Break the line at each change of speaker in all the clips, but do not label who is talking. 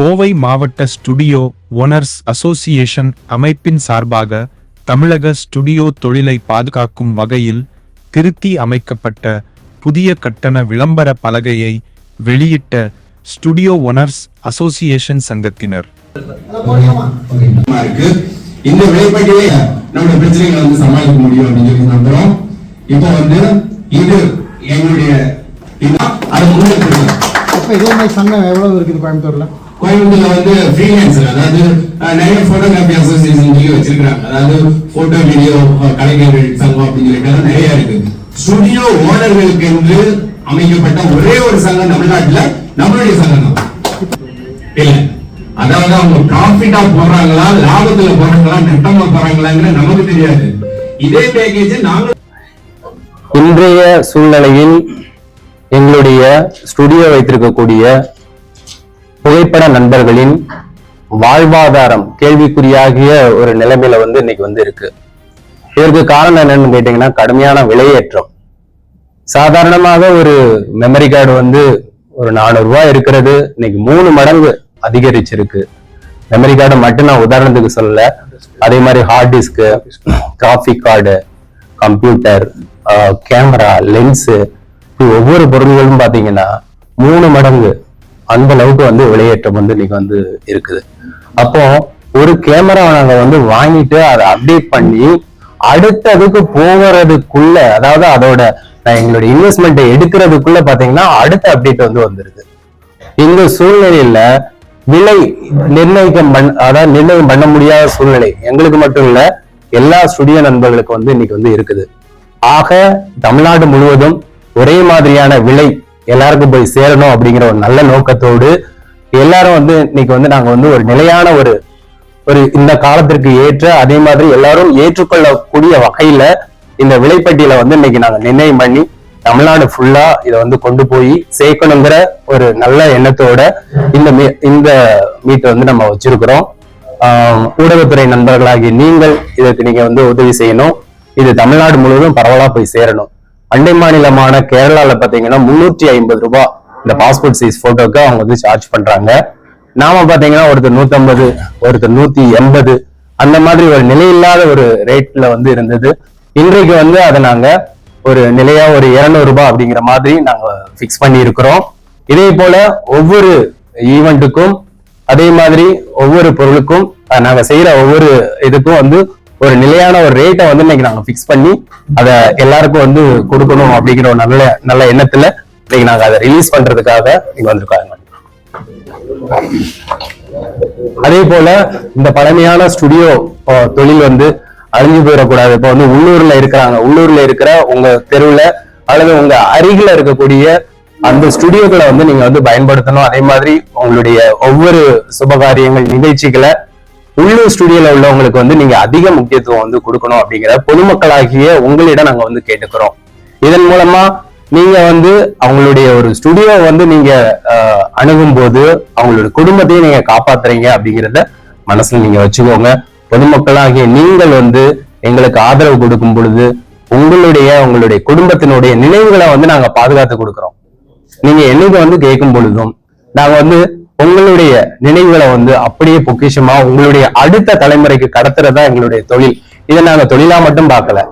கோவை மாவட்ட studio owners association அமைப்பின் சார்பாக தமிழக ஸ்டுடியோ தொழிலை பாதுகாக்கும் வகையில் திருத்தி அமைக்கப்பட்ட புதிய கட்டண விளம்பர பலகையை வெளியிட்ட ஸ்டுடியோ ஓனர்ஸ் அசோசியேஷன் சங்கத்தினர்.
இந்த விலைப்பட்டியலை நம்முடைய பிரச்சனைகளை வந்து சமாளிக்க முடியும் அப்படின்னு சொல்லி நம்புறோம். இப்போ வந்து இது எங்களுடைய
இதே மாதிரி சங்கம் எவ்வளவு இருக்குது கோயம்புத்தூர்ல?
கோயம்புத்தூர்ல வந்து ஃப்ரீலான்சர், அதாவது நிறைய போட்டோகிராஃபி அசோசியேஷன் சொல்லி வச்சிருக்காங்க. அதாவது போட்டோ வீடியோ கலைஞர்கள் சங்கம் அப்படின்னு சொல்லிட்டு நிறைய இருக்கு. ஸ்டுடியோ ஓனர்களுக்கு என்று அமைக்கப்பட்ட ஒரே ஒரு சங்கம் தமிழ்நாட்டுல நம்மளுடைய சங்கம் தான். இல்ல, அதாவது அவங்க ப்ராஃபிட்டா போடுறாங்களா, லாபத்துல போடுறாங்களா, நட்டமா போறாங்களாங்கிற நமக்கு தெரியாது. இதே பேக்கேஜ் நாங்க
இன்றைய சூழ்நிலையில் எங்களுடைய ஸ்டுடியோ வைத்திருக்கக்கூடிய புகைப்பட நண்பர்களின் வாழ்வாதாரம் கேள்விக்குறியாகிய ஒரு நிலைமையில வந்து இன்னைக்கு வந்து இருக்கு. இதற்கு காரணம் என்னன்னு கேட்டீங்கன்னா, கடுமையான விலையேற்றம். சாதாரணமாக ஒரு மெமரி கார்டு வந்து ஒரு 400 ரூபாய் இருக்கிறது இன்னைக்கு 3 மடங்கு அதிகரிச்சிருக்கு. மெமரி கார்டு மட்டும் நான் உதாரணத்துக்கு சொல்லல, அதே மாதிரி hard disk, graphic card, computer, camera, lens, ஒவ்வொரு பொருள்களும் பாத்தீங்கன்னா 3 மடங்கு அந்த அளவுக்கு வந்து விலையேற்றம் வந்து இன்னைக்கு வந்து இருக்குது. அப்போ ஒரு கேமரா நாங்க வந்து வாங்கிட்டு அதை அப்டேட் பண்ணி அடுத்ததுக்கு போகிறதுக்குள்ள, அதாவது அதோட எங்களுடைய இன்வெஸ்ட்மெண்ட்டை எடுக்கிறதுக்குள்ள பாத்தீங்கன்னா அடுத்த அப்டேட் வந்து வந்துருது. இந்த சூழ்நிலையில விலை நிர்ணயம் பண்ண முடியாத சூழ்நிலை எங்களுக்கு மட்டும் இல்ல, எல்லா ஸ்டுடியோ நண்பர்களுக்கு வந்து இன்னைக்கு வந்து இருக்குது. ஆக தமிழ்நாடு முழுவதும் ஒரே மாதிரியான விலை எல்லாருக்கும் போய் சேரணும் அப்படிங்கிற ஒரு நல்ல நோக்கத்தோடு எல்லாரும் வந்து இன்னைக்கு வந்து நாங்க வந்து ஒரு நிலையான ஒரு இந்த காலத்திற்கு ஏற்ற, அதே மாதிரி எல்லாரும் ஏற்றுக்கொள்ளக்கூடிய வகையில இந்த விலைப்பட்டியலை வந்து இன்னைக்கு நாங்க நிர்ணயம் பண்ணி தமிழ்நாடு ஃபுல்லா இதை வந்து கொண்டு போய் சேர்க்கணுங்கிற ஒரு நல்ல எண்ணத்தோட இந்த மீட்டை வந்து நம்ம வச்சிருக்கிறோம். ஊடகத்துறை நண்பர்களாகிய நீங்கள் இதற்கு நீங்க வந்து உதவி செய்யணும். இது தமிழ்நாடு முழுவதும் பரவலா போய் சேரணும். அண்டை மாநிலமான கேரளால பாத்தீங்கன்னா 350 ரூபாய் இந்த பாஸ்போர்ட் சைஸ் போட்டோக்கு அவங்க வந்து சார்ஜ் பண்றாங்க. நாம பாத்தீங்கன்னா ஒருத்தர் 150, ஒருத்தர் 180, அந்த மாதிரி ஒரு நிலையில்லாத ஒரு ரேட்ல வந்து இருந்தது. இன்றைக்கு வந்து அதை நாங்க ஒரு நிலையா ஒரு 200 ரூபாய் அப்படிங்கிற மாதிரி நாங்க பிக்ஸ் பண்ணி இருக்கிறோம். இதே போல ஒவ்வொரு ஈவெண்ட்டுக்கும், அதே மாதிரி ஒவ்வொரு பொருளுக்கும் நாங்க செய்யற ஒவ்வொரு இதுக்கும் வந்து ஒரு நிலையான ஒரு ரேட்டை வந்து இன்னைக்கு நாங்க பிக்ஸ் பண்ணி அதை எல்லாருக்கும் வந்து கொடுக்கணும் அப்படிங்கிற ஒரு நல்ல எண்ணத்துல இன்னைக்கு நாங்க அதை ரிலீஸ் பண்றதுக்காக இங்க வந்திருக்காங்க. அதே போல இந்த பழமையான ஸ்டுடியோ தொழில் வந்து அழிஞ்சு போயிடக்கூடாது. இப்போ வந்து உள்ளூர்ல இருக்கிற உங்க தெருவுல அல்லது உங்க அருகில இருக்கக்கூடிய அந்த ஸ்டுடியோக்களை வந்து நீங்க வந்து பயன்படுத்தணும். அதே மாதிரி உங்களுடைய ஒவ்வொரு சுபகாரியங்கள் நிகழ்ச்சிகளை உள்ளூர் ஸ்டுடியோல உள்ளவங்களுக்கு வந்து நீங்க அதிக முக்கியத்துவம் வந்து கொடுக்கணும் அப்படிங்கிற பொதுமக்களாகிய உங்களிடம் நாங்க வந்து கேட்டுக்கிறோம். இதன் மூலமா நீங்க வந்து அவங்களுடைய ஒரு ஸ்டுடியோ வந்து நீங்க அணுகும் போது அவங்களுடைய குடும்பத்தையும் நீங்க காப்பாத்துறீங்க அப்படிங்கிறத மனசுல நீங்க வச்சுக்கோங்க. பொதுமக்களாகிய நீங்கள் வந்து எங்களுக்கு ஆதரவு கொடுக்கும் பொழுது உங்களுடைய குடும்பத்தினுடைய நினைவுகளை வந்து நாங்க பாதுகாத்து கொடுக்கிறோம். நீங்க என்னைக்கு வந்து கேட்கும் பொழுதும் நாங்க வந்து உங்களுடைய நினைவுகளை வந்து அப்படியே பொக்கிஷமா உங்களுடைய அடுத்த தலைமுறைக்கு கடத்துறதா எங்களுடைய தொழில். இதை நாங்க தொழிலா மட்டும் பார்க்கல,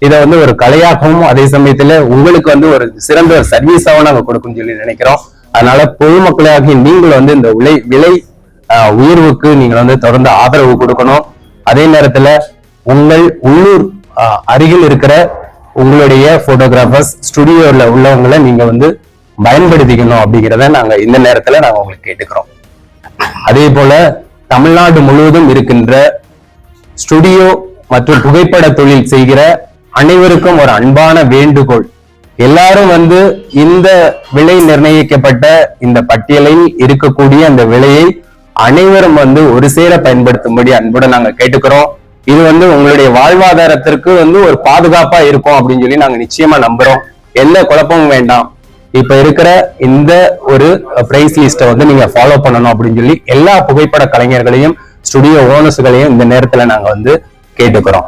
இதை வந்து ஒரு கலையாகவும் அதே சமயத்துல உங்களுக்கு வந்து ஒரு சிறந்த ஒரு சர்வீஸாவும் நாங்க கொடுக்கும்னு சொல்லி நினைக்கிறோம். அதனால பொதுமக்களாகி நீங்கள் வந்து இந்த விலை உயர்வுக்கு நீங்கள் வந்து தொடர்ந்து ஆதரவு கொடுக்கணும். அதே நேரத்துல உங்கள் உள்ளூர் அருகில் இருக்கிற உங்களுடைய போட்டோகிராஃபர்ஸ் ஸ்டுடியோல உள்ளவங்களை நீங்க வந்து பயன்படுத்திக்கணும் அப்படிங்கிறத நாங்க இந்த நேரத்துல நாங்க உங்களுக்கு கேட்டுக்கிறோம். அதே போல தமிழ்நாடு முழுவதும் இருக்கின்ற ஸ்டுடியோ மற்றும் புகைப்பட தொழில் செய்கிற அனைவருக்கும் ஒரு அன்பான வேண்டுகோள். எல்லாரும் வந்து இந்த விலை நிர்ணயிக்கப்பட்ட இந்த பட்டியலில் இருக்கக்கூடிய அந்த விலையை அனைவரும் வந்து ஒரு சேர பயன்படுத்தும்படி அன்புடன் நாங்க கேட்டுக்கிறோம். இது வந்து உங்களுடைய வாழ்வாதாரத்திற்கு வந்து ஒரு பாதுகாப்பா இருக்கும் அப்படின்னு சொல்லி நாங்க நிச்சயமா நம்புறோம். எந்த குழப்பமும் வேண்டாம். இப்ப இருக்கிற இந்த ஒரு பிரைஸ் லிஸ்ட்டை வந்து நீங்க ஃபாலோ பண்ணணும் அப்படின்னு சொல்லி எல்லா புகைப்பட கலைஞர்களையும் ஸ்டுடியோ ஓனர்ஸ்களையும் இந்த நேரத்துல நாங்க வந்து கேட்டுக்கிறோம்.